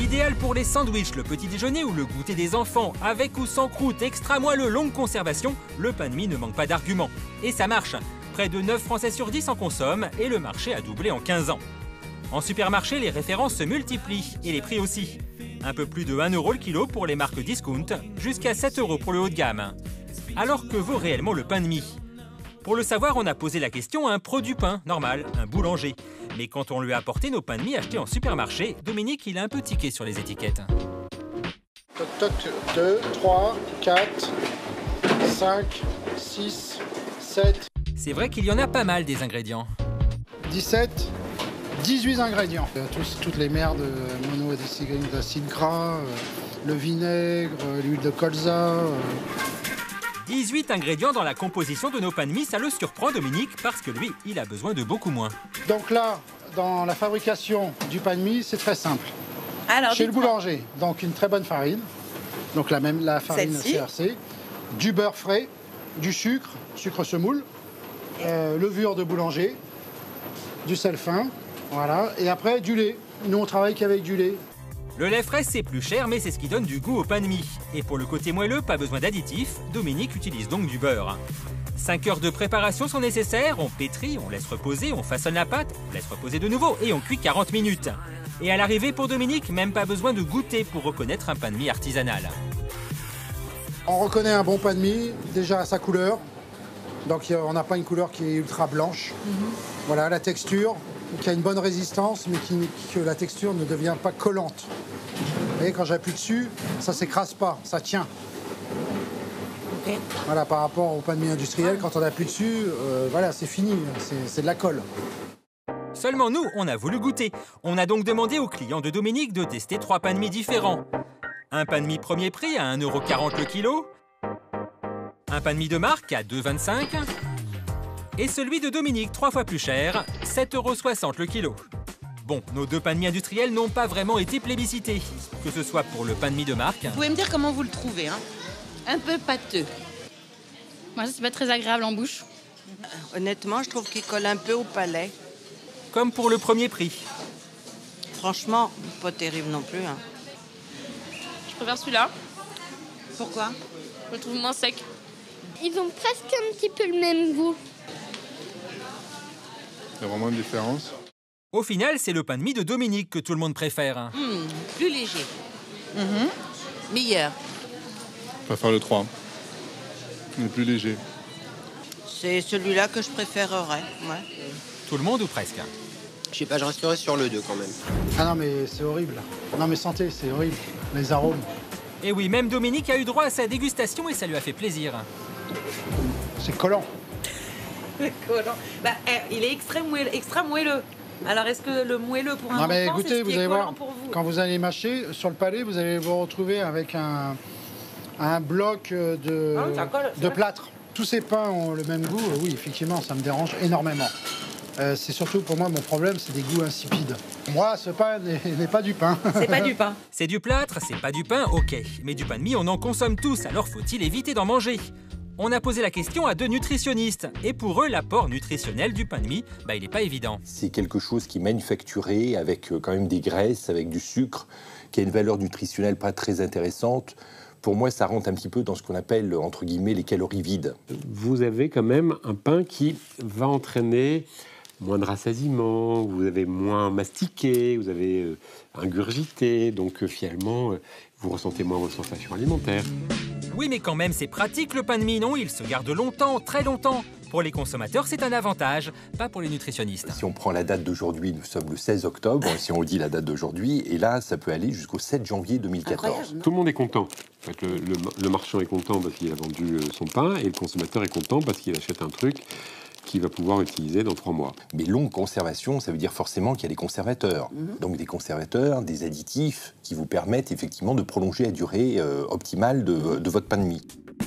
Idéal pour les sandwichs, le petit déjeuner ou le goûter des enfants. Avec ou sans croûte, extra moelleux, longue conservation, le pain de mie ne manque pas d'arguments. Et ça marche. Près de 9 Français sur 10 en consomment et le marché a doublé en 15 ans. En supermarché, les références se multiplient et les prix aussi. Un peu plus de 1 € le kilo pour les marques discount, jusqu'à 7 € pour le haut de gamme. Alors que vaut réellement le pain de mie? Pour le savoir, on a posé la question à un pro du pain, normal, un boulanger. Mais quand on lui a apporté nos pains de mie achetés en supermarché, Dominique, il a un peu tiqué sur les étiquettes. Toc toc, 2, 3, 4, 5, 6, 7... C'est vrai qu'il y en a pas mal des ingrédients. 17, 18 ingrédients. Toutes les merdes, monoacide gras, le vinaigre, l'huile de colza. 18 ingrédients dans la composition de nos pains de mie, ça le surprend Dominique, parce que lui, il a besoin de beaucoup moins. Donc là, dans la fabrication du pain de mie, c'est très simple. Alors, chez le boulanger, donc une très bonne farine, donc la farine CRC, du beurre frais, du sucre semoule, levure de boulanger, du sel fin, voilà, et après du lait. Nous, on travaille qu'avec du lait. Le lait frais, c'est plus cher, mais c'est ce qui donne du goût au pain de mie. Et pour le côté moelleux, pas besoin d'additifs, Dominique utilise donc du beurre. 5 heures de préparation sont nécessaires, on pétrit, on laisse reposer, on façonne la pâte, on laisse reposer de nouveau et on cuit 40 minutes. Et à l'arrivée pour Dominique, même pas besoin de goûter pour reconnaître un pain de mie artisanal. On reconnaît un bon pain de mie, déjà à sa couleur. Donc on n'a pas une couleur qui est ultra blanche. Voilà, la texture, qui a une bonne résistance, mais que la texture ne devient pas collante. Vous voyez, quand j'appuie dessus, ça ne s'écrase pas, ça tient. Okay. Voilà, par rapport au pain de mie industriel, quand on appuie dessus, voilà, c'est fini, c'est de la colle. Seulement nous, on a voulu goûter. On a donc demandé aux clients de Dominique de tester 3 pains de mie différents. Un pain de mie premier prix à 1,40 € le kilo. Un pain de mie de marque à 2,25 € et celui de Dominique, 3 fois plus cher, 7,60 € le kilo. Bon, nos 2 pains de mie industriels n'ont pas vraiment été plébiscités, que ce soit pour le pain de mie de marque... Vous pouvez me dire comment vous le trouvez, hein? Un peu pâteux. Moi, c'est pas très agréable en bouche. Honnêtement, je trouve qu'il colle un peu au palais. Comme pour le premier prix. Franchement, pas terrible non plus, hein. Je préfère celui-là. Pourquoi? Je le trouve moins sec. Ils ont presque un petit peu le même goût. Il y a vraiment une différence. Au final, c'est le pain de mie de Dominique que tout le monde préfère. Plus léger. Meilleur. Je préfère le 3. Il est plus léger. C'est celui-là que je préférerais, ouais. Tout le monde ou presque? Je sais pas, je resterai sur le 2 quand même. Ah non, mais c'est horrible. Non, mais santé, c'est horrible. Les arômes. Et oui, même Dominique a eu droit à sa dégustation et ça lui a fait plaisir. C'est collant. Collant. Bah, il est extra moelleux. Alors, est-ce que le moelleux pour un non, mais enfant, écoutez, c'est ce qui vous allez est collant voir, pour vous? quand vous allez mâcher, sur le palais, vous allez vous retrouver avec un bloc de plâtre. Tous ces pains ont le même goût. Oui, effectivement, ça me dérange énormément. C'est surtout pour moi, mon problème, c'est des goûts insipides. Moi, ce pain n'est pas du pain. C'est pas du pain. C'est du plâtre, c'est pas du pain, ok. Mais du pain de mie, on en consomme tous, alors faut-il éviter d'en manger? On a posé la question à 2 nutritionnistes. Et pour eux, l'apport nutritionnel du pain de mie, il n'est pas évident. C'est quelque chose qui est manufacturé avec quand même des graisses, avec du sucre, qui a une valeur nutritionnelle pas très intéressante. Pour moi, ça rentre un petit peu dans ce qu'on appelle, entre guillemets, les calories vides. Vous avez quand même un pain qui va entraîner moins de rassasiement, vous avez moins mastiqué, vous avez ingurgité, donc finalement, vous ressentez moins vos sensations alimentaires. Oui, mais quand même, c'est pratique le pain de mie, non? Il se garde longtemps, très longtemps. Pour les consommateurs, c'est un avantage, pas pour les nutritionnistes. Si on prend la date d'aujourd'hui, nous sommes le 16 octobre, si on dit la date d'aujourd'hui, et là, ça peut aller jusqu'au 7 janvier 2014. Incroyable. Tout le monde est content. En fait, le marchand est content parce qu'il a vendu son pain, et le consommateur est content parce qu'il achète un truc qu'il va pouvoir utiliser dans 3 mois. Mais longue conservation, ça veut dire forcément qu'il y a des conservateurs. Donc des conservateurs, des additifs qui vous permettent effectivement de prolonger la durée optimale de votre pain de mie.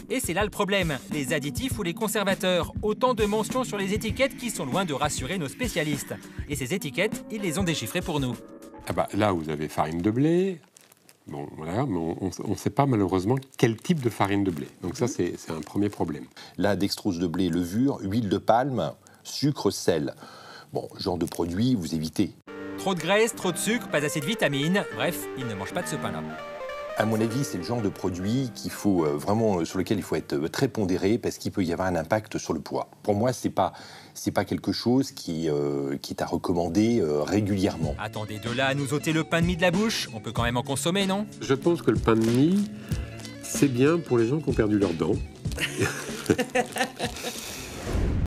Et c'est là le problème, les additifs ou les conservateurs. Autant de mentions sur les étiquettes qui sont loin de rassurer nos spécialistes. Et ces étiquettes, ils les ont déchiffrées pour nous. Ah bah, là, vous avez farine de blé. Bon, voilà, mais on ne sait pas malheureusement quel type de farine de blé. Donc ça, c'est un premier problème. Là, dextrose de blé, levure, huile de palme, sucre, sel. Bon, genre de produit, vous évitez. Trop de graisse, trop de sucre, pas assez de vitamines. Bref, il ne mange pas de ce pain-là. À mon avis, c'est le genre de produit qu'il faut vraiment, sur lequel il faut être très pondéré parce qu'il peut y avoir un impact sur le poids. Pour moi, c'est pas quelque chose qui est à recommander régulièrement. Attendez, de là à nous ôter le pain de mie de la bouche, on peut quand même en consommer, non? Je pense que le pain de mie, c'est bien pour les gens qui ont perdu leurs dents.